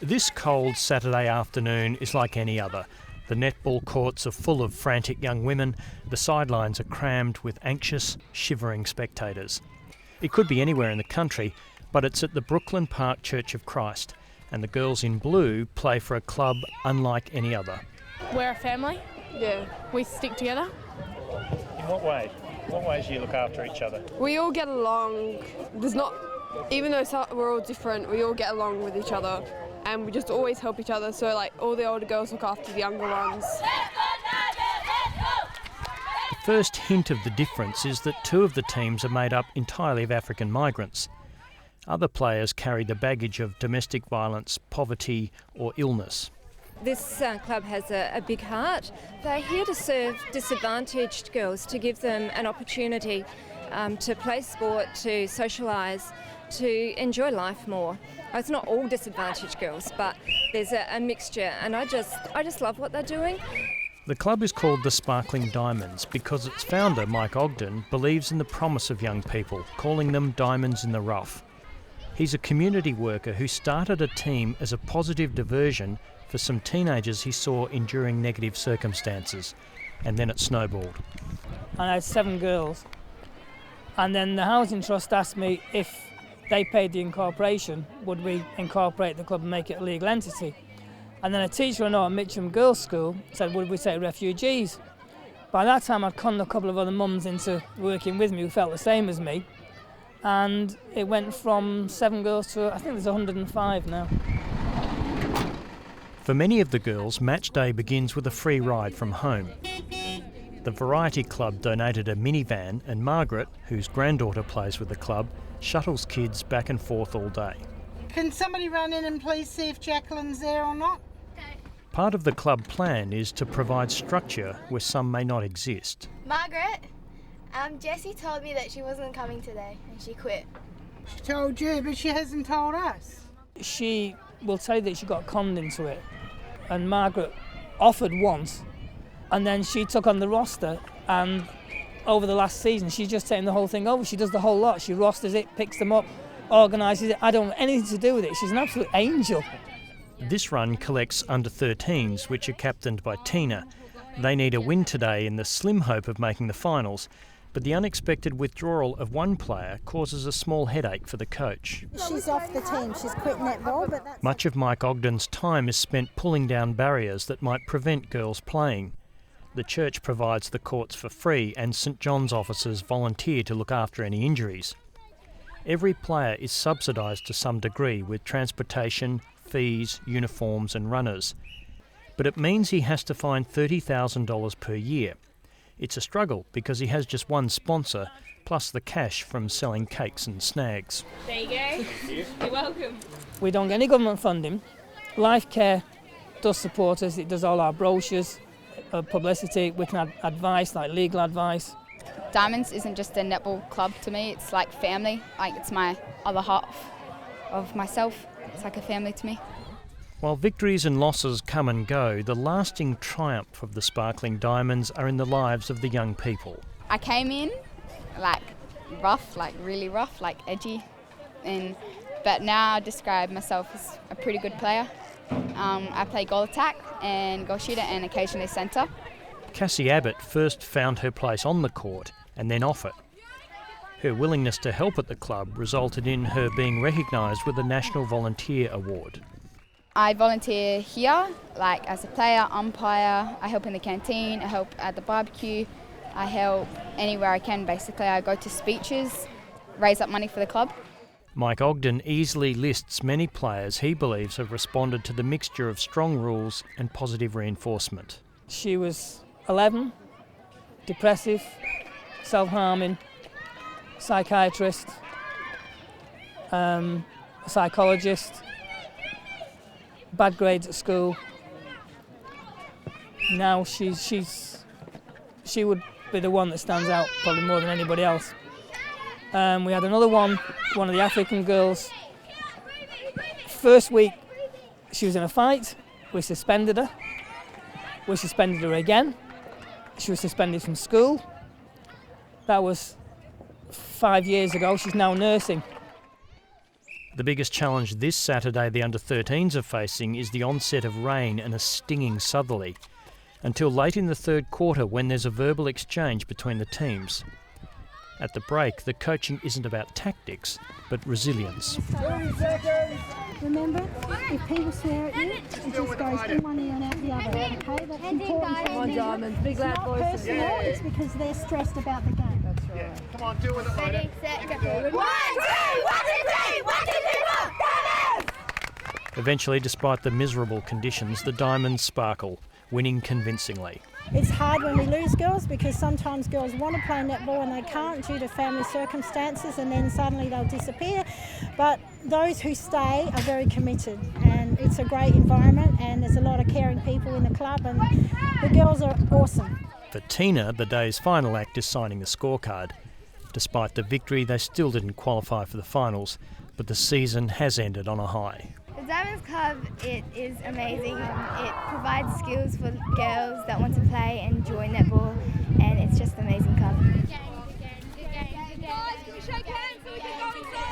This cold Saturday afternoon is like any other. The netball courts are full of frantic young women. The sidelines are crammed with anxious, shivering spectators. It could be anywhere in the country, but it's at the Brooklyn Park Church of Christ, and the girls in blue play for a club unlike any other. We're a family. Yeah. We stick together. In what way? What ways do you look after each other? We all get along. Even though we're all different, we all get along with each other, and we just always help each other. So like all the older girls look after the younger ones. The first hint of the difference is that two of the teams are made up entirely of African migrants. Other players carry the baggage of domestic violence, poverty or illness. This club has a big heart. They're here to serve disadvantaged girls, to give them an opportunity to play sport, to socialise, to enjoy life more. It's not all disadvantaged girls, but there's a mixture, and I just love what they're doing. The club is called the Sparkling Diamonds because its founder, Mike Ogden, believes in the promise of young people, calling them diamonds in the rough. He's a community worker who started a team as a positive diversion for some teenagers he saw enduring negative circumstances, and then it snowballed. And I had 7 girls, and then the Housing Trust asked me if they paid the incorporation, would we incorporate the club and make it a legal entity? And then a teacher I know at Mitcham Girls' School said, would we take refugees? By that time I'd conned a couple of other mums into working with me who felt the same as me, and it went from 7 girls to I think there's 105 now. For many of the girls, match day begins with a free ride from home. The Variety Club donated a minivan, and Margaret, whose granddaughter plays with the club, shuttles kids back and forth all day. Can somebody run in and please see if Jacqueline's there or not? Part of the club plan is to provide structure where some may not exist. Margaret, Jessie told me that she wasn't coming today and she quit. She told you, but she hasn't told us. She will say that she got conned into it, and Margaret offered once, and then she took on the roster, and over the last season she's just taken the whole thing over. She does the whole lot. She rosters it, picks them up, organises it. I don't have anything to do with it. She's an absolute angel. This run collects under-13s, which are captained by Tina. They need a win today in the slim hope of making the finals, but the unexpected withdrawal of one player causes a small headache for the coach. She's off the team. She's quit netball. But that's... Much of Mike Ogden's time is spent pulling down barriers that might prevent girls playing. The church provides the courts for free, and St John's officers volunteer to look after any injuries. Every player is subsidised to some degree with transportation, fees, uniforms and runners. But it means he has to find $30,000 per year. It's a struggle because he has just one sponsor, plus the cash from selling cakes and snags. There you go. You're welcome. We don't get any government funding. Life Care does support us. It does all our brochures, publicity. We can add advice, like legal advice. Diamonds isn't just a netball club to me. It's like family. Like it's my other half of myself. It's like a family to me. While victories and losses come and go, the lasting triumph of the Sparkling Diamonds are in the lives of the young people. I came in like rough, like really rough, like edgy, but now I describe myself as a pretty good player. I play goal attack and goal shooter and occasionally centre. Cassie Abbott first found her place on the court and then off it. Her willingness to help at the club resulted in her being recognised with the National Volunteer Award. I volunteer here, like as a player, umpire. I help in the canteen, I help at the barbecue, I help anywhere I can basically. I go to speeches, raise up money for the club. Mike Ogden easily lists many players he believes have responded to the mixture of strong rules and positive reinforcement. She was 11, depressive, self-harming, psychiatrist, a psychologist, bad grades at school. Now she would be the one that stands out probably more than anybody else. We had another one of the African girls. First week she was in a fight, we suspended her. We suspended her again. She was suspended from school. That was 5 years ago. She's now nursing. The biggest challenge this Saturday the under-13s are facing is the onset of rain and a stinging southerly, until late in the third quarter when there's a verbal exchange between the teams. At the break, the coaching isn't about tactics, but resilience. 30 seconds. Remember, if people swear at you, it just goes in one ear and out the other. Okay, that's important. Come on, Diamonds, big loud voices. It's not personal, it's because they're stressed about the game. That's right. Yeah. Come on, deal with it, later. Ready, set, go. 1, 2, 1, 2, 3, 1, 2, 3, 4, Diamonds! Eventually, despite the miserable conditions, the Diamonds sparkle, winning convincingly. It's hard when we lose girls because sometimes girls want to play netball and they can't due to family circumstances, and then suddenly they'll disappear. But those who stay are very committed, and it's a great environment and there's a lot of caring people in the club, and the girls are awesome. For Tina, the day's final act is signing the scorecard. Despite the victory, they still didn't qualify for the finals, but the season has ended on a high. The Diamonds Club, it is amazing. It provides skills for girls that want to play and enjoy netball, and it's just an amazing club. Good game. Can we shake hands so we can go inside?